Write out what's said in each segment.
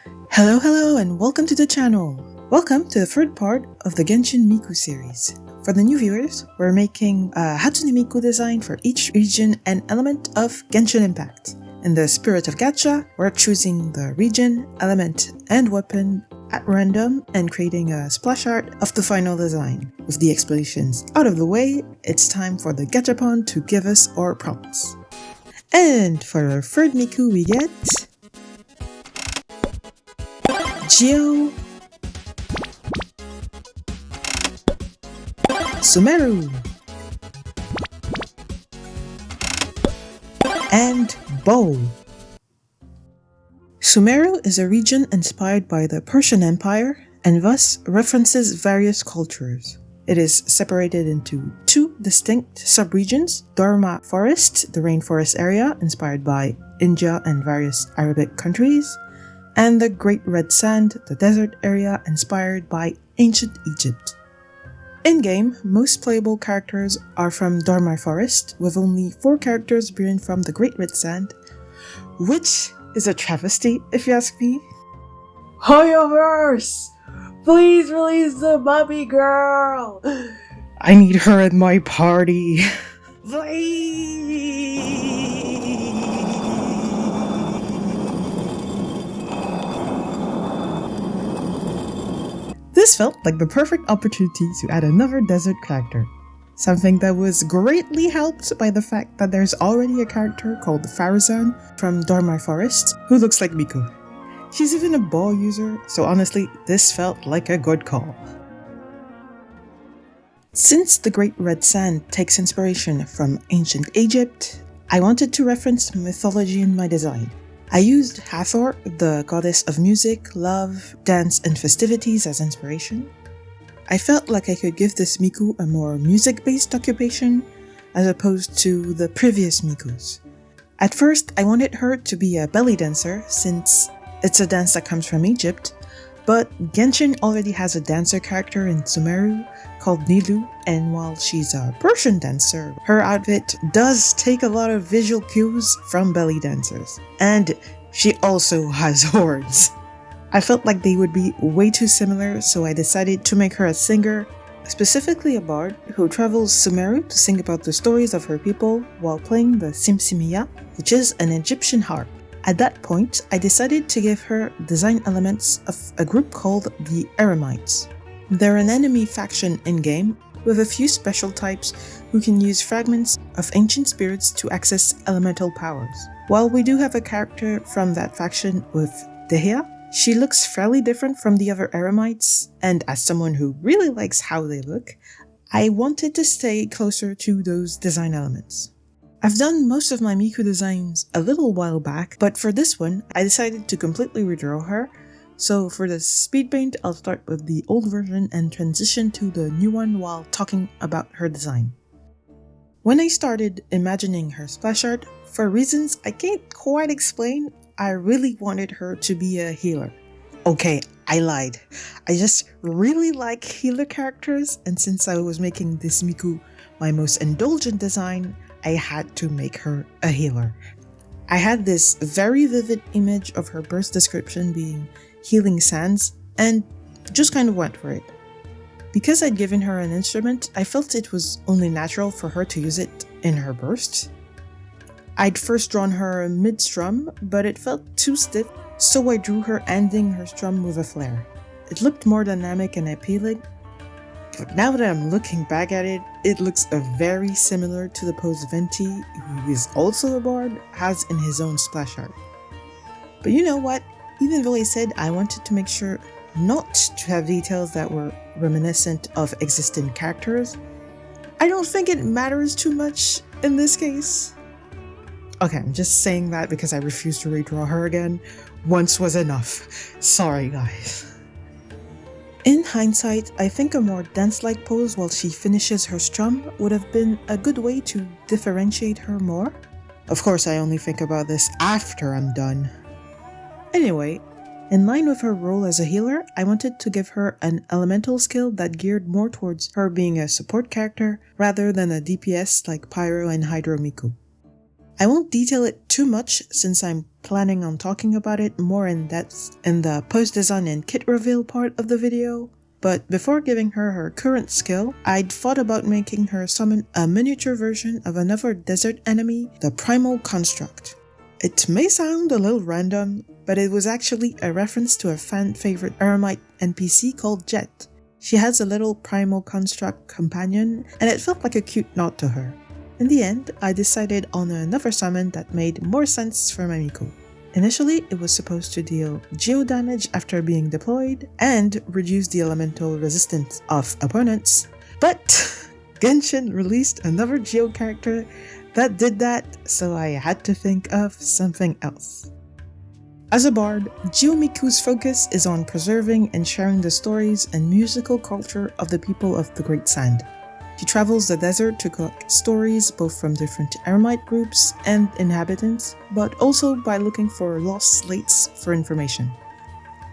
Hello, and welcome to the channel! Welcome to the third part of the Genshin Miku series. For the new viewers, we're making a Hatsune Miku design for each region and element of Genshin Impact. In the spirit of gacha, we're choosing the region, element, and weapon at random and creating a splash art of the final design. With the explanations out of the way, it's time for the gachapon to give us our prompts. And for our third Miku we get GEO, Sumeru, and Bow. Sumeru is a region inspired by the Persian Empire and thus references various cultures. It is separated into two distinct subregions: Dharma Forest, the rainforest area inspired by India and various Arabic countries, and the Great Red Sand, the desert area inspired by ancient Egypt. In-game, most playable characters are from Dharma Forest, with only 4 characters being from the Great Red Sand, which is a travesty if you ask me. Hoyoverse! Please release the Bobby girl! I need her at my party. Please! This felt like the perfect opportunity to add another desert character. Something that was greatly helped by the fact that there's already a character called Farazan from Dharma Forest who looks like Miku. She's even a ball user, so honestly, this felt like a good call. Since the Great Red Sand takes inspiration from ancient Egypt, I wanted to reference mythology in my design. I used Hathor, the goddess of music, love, dance, and festivities as inspiration. I felt like I could give this Miku a more music-based occupation as opposed to the previous Mikus. At first, I wanted her to be a belly dancer since it's a dance that comes from Egypt, but Genshin already has a dancer character in Sumeru called Nilu, and while she's a Persian dancer, her outfit does take a lot of visual cues from belly dancers. And she also has horns. I felt like they would be way too similar, so I decided to make her a singer, specifically a bard who travels Sumeru to sing about the stories of her people while playing the simsimiya, which is an Egyptian harp. At that point, I decided to give her design elements of a group called the Eremites. They're an enemy faction in-game, with a few special types who can use fragments of ancient spirits to access elemental powers. While we do have a character from that faction with Dehya, she looks fairly different from the other Eremites, and as someone who really likes how they look, I wanted to stay closer to those design elements. I've done most of my Miku designs a little while back, but for this one, I decided to completely redraw her. So for the Speedpaint, I'll start with the old version and transition to the new one while talking about her design. When I started imagining her splash art, for reasons I can't quite explain, I really wanted her to be a healer. Okay, I lied. I just really like healer characters, and since I was making this Miku my most indulgent design, I had to make her a healer. I had this very vivid image of her burst description being healing sands and just kind of went for it. Because I'd given her an instrument, I felt it was only natural for her to use it in her burst. I'd first drawn her mid-strum, but it felt too stiff, so I drew her ending her strum with a flare. It looked more dynamic and appealing, but now that I'm looking back at it, it looks very similar to the pose Venti, who is also a bard, has in his own splash art. But you know what? Even though I said I wanted to make sure not to have details that were reminiscent of existing characters, I don't think it matters too much in this case. Okay, I'm just saying that because I refuse to redraw her again. Once was enough. Sorry, guys. In hindsight, I think a more dance-like pose while she finishes her strum would have been a good way to differentiate her more. Of course, I only think about this after I'm done. Anyway, in line with her role as a healer, I wanted to give her an elemental skill that geared more towards her being a support character rather than a DPS like Pyro and Hydro Miku. I won't detail it too much since I'm planning on talking about it more in depth in the post-design and kit reveal part of the video, but before giving her her current skill, I'd thought about making her summon a miniature version of another desert enemy, the Primal Construct. It may sound a little random, but it was actually a reference to a fan favorite Eremite NPC called Jet. She has a little Primal Construct companion, and it felt like a cute nod to her. In the end, I decided on another summon that made more sense for my Miku. Initially, it was supposed to deal GEO damage after being deployed and reduce the elemental resistance of opponents, but Genshin released another GEO character that did that, so I had to think of something else. As a bard, GEO Miku's focus is on preserving and sharing the stories and musical culture of the people of the Great Sand. She travels the desert to collect stories both from different Eremite groups and inhabitants, but also by looking for lost slates for information.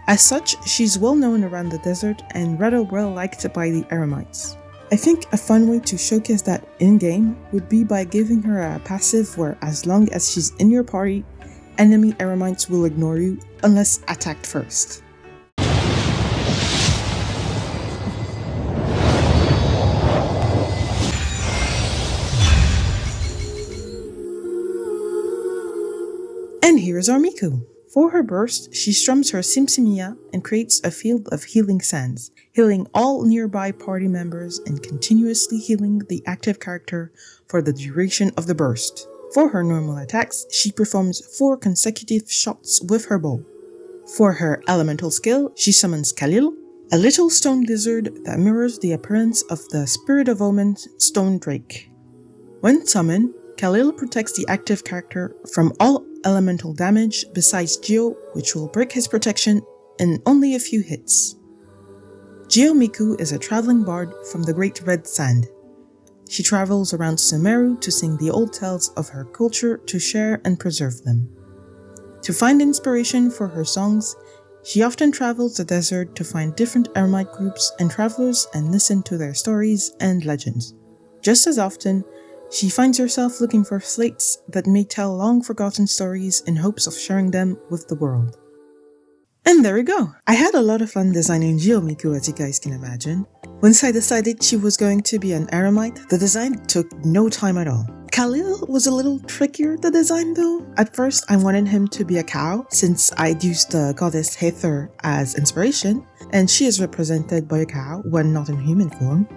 As such, she's well known around the desert and rather well liked by the Eremites. I think a fun way to showcase that in-game would be by giving her a passive where as long as she's in your party, enemy Eremites will ignore you unless attacked first. And here's our Miku. For her burst, she strums her Simsimia and creates a field of healing sands, healing all nearby party members and continuously healing the active character for the duration of the burst. For her normal attacks, she performs 4 consecutive shots with her bow. For her elemental skill, she summons Khalil, a little stone lizard that mirrors the appearance of the Spirit of Omen's stone drake. When summoned, Khalil protects the active character from all elemental damage besides GEO, which will break his protection in only a few hits. GEO Miku is a traveling bard from the Great Red Sand. She travels around Sumeru to sing the old tales of her culture to share and preserve them. To find inspiration for her songs, she often travels the desert to find different Eremite groups and travelers and listen to their stories and legends. Just as often, she finds herself looking for slates that may tell long-forgotten stories in hopes of sharing them with the world. And there we go! I had a lot of fun designing GEO Miku, as you guys can imagine. Once I decided she was going to be an Eremite, the design took no time at all. Khalil was a little trickier to design though. At first, I wanted him to be a cow, since I'd used the goddess Hathor as inspiration, and she is represented by a cow when not in human form.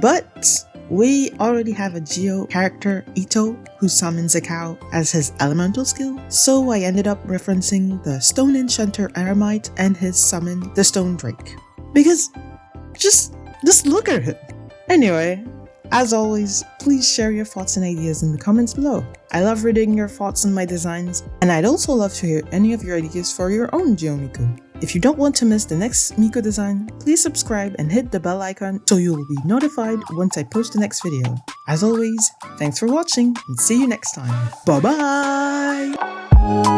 But we already have a GEO character, Ito, who summons a cow as his elemental skill, so I ended up referencing the Stone Enchanter Eremite and his summon, the Stone Drake. Because, just look at it! Anyway, as always, please share your thoughts and ideas in the comments below. I love reading your thoughts on my designs, and I'd also love to hear any of your ideas for your own GEO Miku. If you don't want to miss the next Miku design, please subscribe and hit the bell icon so you'll be notified once I post the next video. As always, thanks for watching and see you next time. Bye bye!